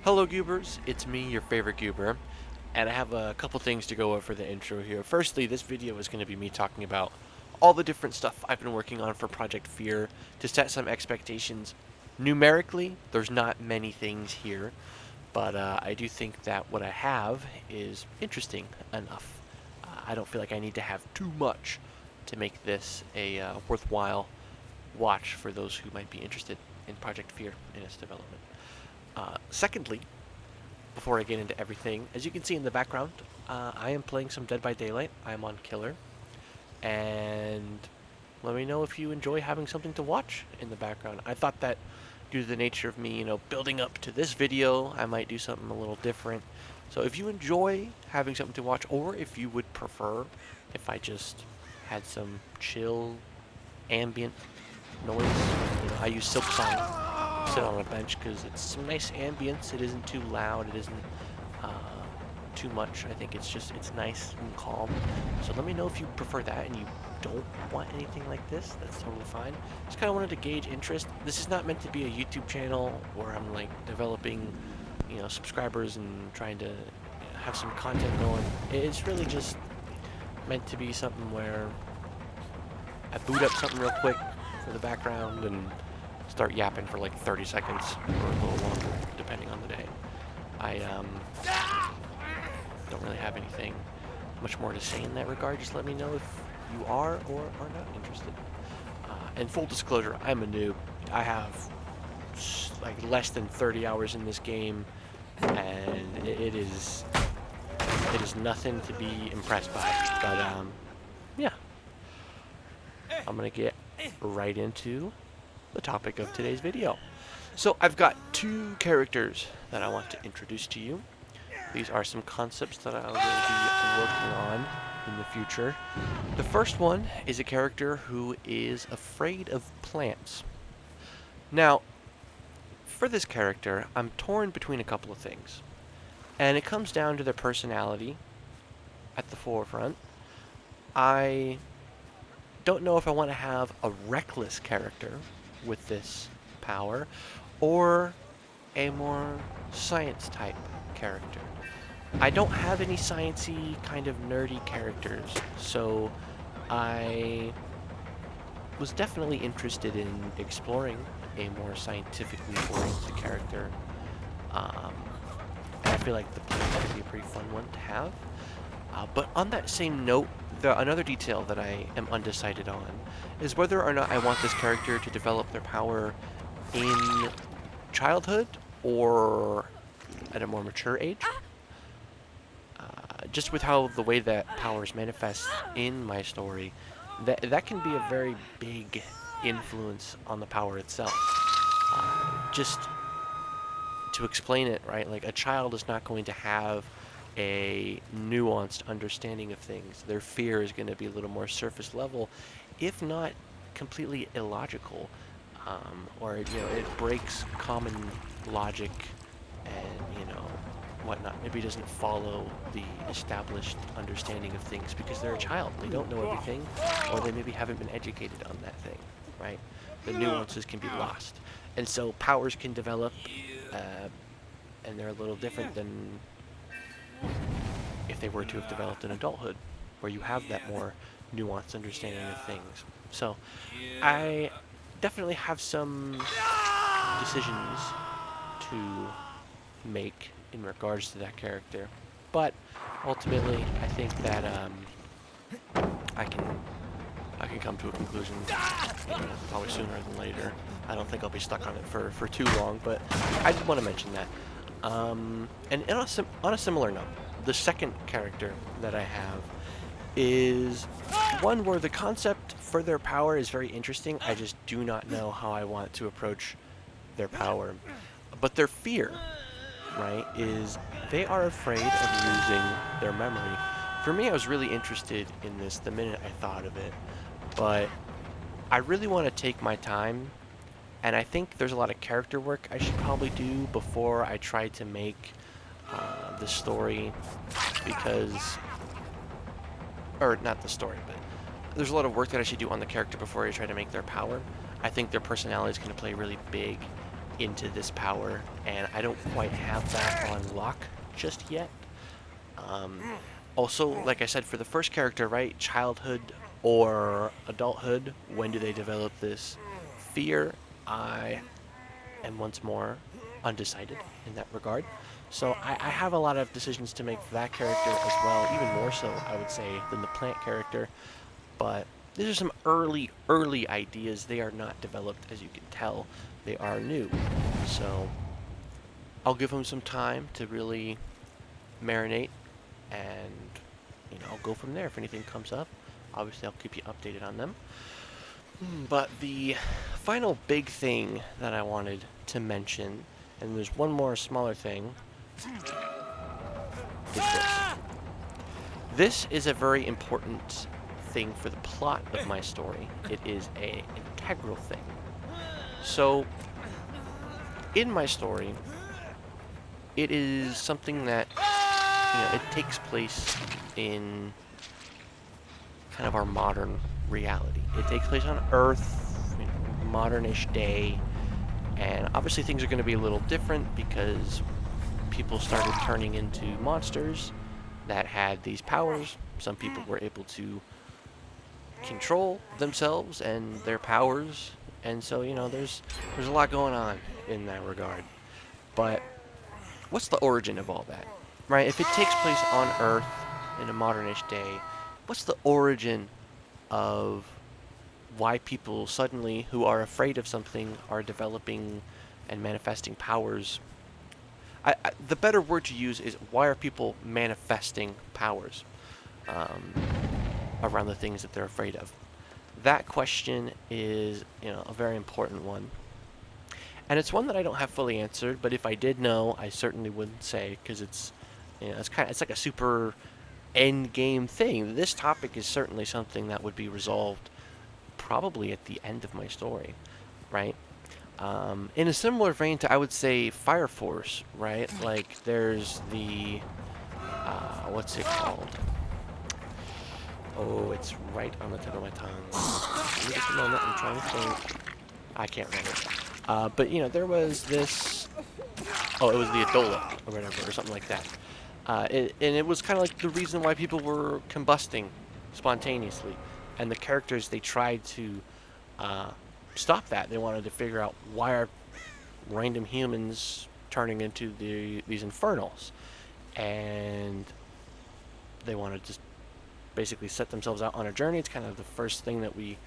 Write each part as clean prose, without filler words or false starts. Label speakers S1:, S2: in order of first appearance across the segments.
S1: Hello Goobers, it's me, your favorite Goober, and I have a couple things to go over for the intro here. Firstly, this video is going to be me talking about all the different stuff I've been working on for Project Fear to set some expectations. Numerically, there's not many things here, but I do think that what I have is interesting enough. I don't feel like I need to have too much to make this a worthwhile watch for those who might be interested in Project Fear and its development. Secondly, before I get into everything, as you can see in the background, I am playing some Dead by Daylight. I'm on Killer, and let me know if you enjoy having something to watch in the background. I thought that due to the nature of me, building up to this video, I might do something a little different. So if you enjoy having something to watch, or if you would prefer if I just had some chill ambient noise, I use Silksong sit on a bench because it's some nice ambience. It isn't too loud. It isn't too much. I think it's nice and calm. So let me know if you prefer that and you don't want anything like this. That's totally fine. Just kind of wanted to gauge interest. This is not meant to be a YouTube channel where I'm like developing, subscribers and trying to have some content going. It's really just meant to be something where I boot up something real quick for the background and start yapping for like 30 seconds or a little longer, depending on the day. I don't really have anything much more to say in that regard. Just let me know if you are or are not interested. And full disclosure, I'm a noob. I have like less than 30 hours in this game, and it is nothing to be impressed by. But yeah, I'm gonna get right into the topic of today's video. So I've got two characters that I want to introduce to you. These are some concepts that I will be working on in the future. The first one is a character who is afraid of plants. Now, for this character, I'm torn between a couple of things. And it comes down to their personality at the forefront. I don't know if I want to have a reckless character with this power or a more science type character. I don't have any sciencey kind of nerdy characters, so I was definitely interested in exploring a more scientifically oriented character. And I feel like the plane would be a pretty fun one to have. But on that same note, another detail that I am undecided on is whether or not I want this character to develop their power in childhood or at a more mature age. Just with how the way that powers manifest in my story, that can be a very big influence on the power itself. Just to explain it, right? Like a child is not going to have a nuanced understanding of things. Their fear is going to be a little more surface level, if not completely illogical, or it breaks common logic and whatnot. Maybe it doesn't follow the established understanding of things because they're a child. They don't know everything, or they maybe haven't been educated on that thing, right? The nuances can be lost, and so powers can develop, and they're a little different than if they were to have developed in adulthood, where you have that more nuanced understanding of things. So I definitely have some decisions to make in regards to that character, but ultimately I think that I can come to a conclusion probably sooner than later. I don't think I'll be stuck on it for too long, but I did want to mention that. And on a similar note, the second character that I have is one where the concept for their power is very interesting. I just do not know how I want to approach their power. But their fear, right, is they are afraid of losing their memory. For me, I was really interested in this the minute I thought of it, but I really want to take my time, and I think there's a lot of character work I should probably do before I try to make the story, because, or not the story, but there's a lot of work that I should do on the character before I try to make their power. I think their personality is going to play really big into this power, and I don't quite have that on lock just yet. Um, Also, like I said, for the first character, right, childhood or adulthood, when do they develop this fear? I am once more undecided in that regard. So I have a lot of decisions to make for that character as well, even more so, I would say, than the plant character. But these are some early ideas. They are not developed, as you can tell. They are new. So I'll give them some time to really marinate, and I'll go from there if anything comes up. Obviously, I'll keep you updated on them. But the final big thing that I wanted to mention, and there's one more smaller thing, is this. This is a very important thing for the plot of my story. It is an integral thing. So, in my story, it is something that, it takes place in kind of our modern reality. It takes place on Earth, modern-ish day, and obviously things are going to be a little different because people started turning into monsters that had these powers. Some people were able to control themselves and their powers, and so there's a lot going on in that regard. But what's the origin of all that, right? If it takes place on Earth in a modern-ish day, what's the origin of why people suddenly, who are afraid of something, are developing and manifesting powers? The better word to use is, why are people manifesting powers around the things that they're afraid of? That question is, a very important one. And it's one that I don't have fully answered, but if I did know, I certainly wouldn't say, because it's like a super end game thing. This topic is certainly something that would be resolved probably at the end of my story, right? In a similar vein to, I would say, Fire Force, right? Like, there's the what's it called? Oh, it's right on the tip of my tongue. Give me just a moment. I'm trying to think. I can't remember. But there was this. Oh, it was the Adola or whatever, or something like that. And it was kind of like the reason why people were combusting spontaneously, and the characters, they tried to stop that. They wanted to figure out, why are random humans turning into these infernals, and they wanted to basically set themselves out on a journey. It's kind of the first thing that we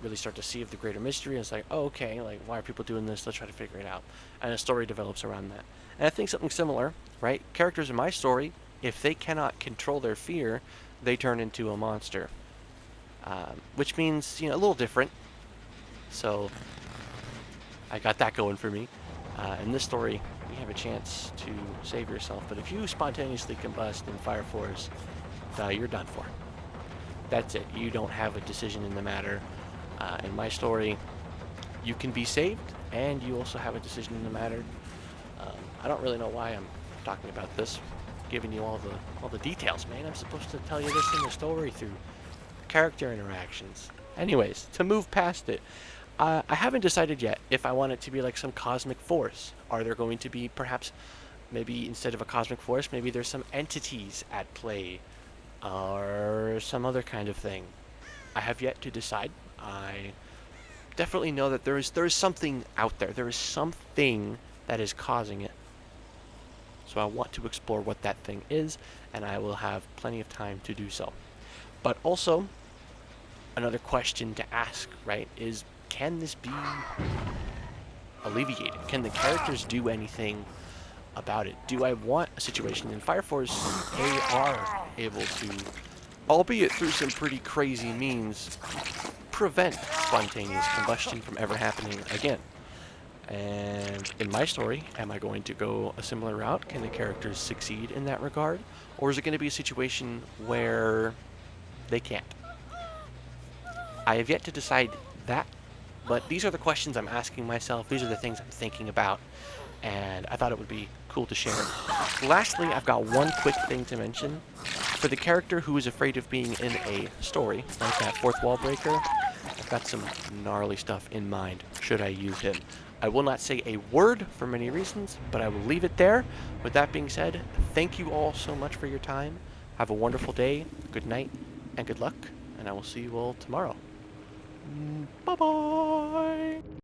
S1: really start to see of the greater mystery. It's like, oh, okay, like, why are people doing this? Let's try to figure it out. And a story develops around that. And I think something similar, right? Characters in my story, if they cannot control their fear, they turn into a monster. Which means, a little different. So, I got that going for me. In this story, you have a chance to save yourself. But if you spontaneously combust in Fire Force, you're done for. That's it. You don't have a decision in the matter. In my story, you can be saved, and you also have a decision in the matter. I don't really know why I'm talking about this, giving you all the details, man. I'm supposed to tell you this in the story through character interactions. Anyways, to move past it, I haven't decided yet if I want it to be like some cosmic force. Are there going to be, perhaps, maybe instead of a cosmic force, maybe there's some entities at play, or some other kind of thing. I have yet to decide. I definitely know that there is something out there. There is something that is causing it. So I want to explore what that thing is, and I will have plenty of time to do so. But also, another question to ask, right, is, can this be alleviated? Can the characters do anything about it? Do I want a situation in Fire Force? They are able to, albeit through some pretty crazy means, prevent spontaneous combustion from ever happening again. And in my story, am I going to go a similar route? Can the characters succeed in that regard? Or is it going to be a situation where they can't? I have yet to decide that, but these are the questions I'm asking myself. These are the things I'm thinking about, and I thought it would be cool to share. Lastly, I've got one quick thing to mention. For the character who is afraid of being in a story, like that fourth wall breaker, I've got some gnarly stuff in mind, should I use him. I will not say a word for many reasons, but I will leave it there. With that being said, thank you all so much for your time. Have a wonderful day, good night, and good luck, and I will see you all tomorrow. Bye-bye!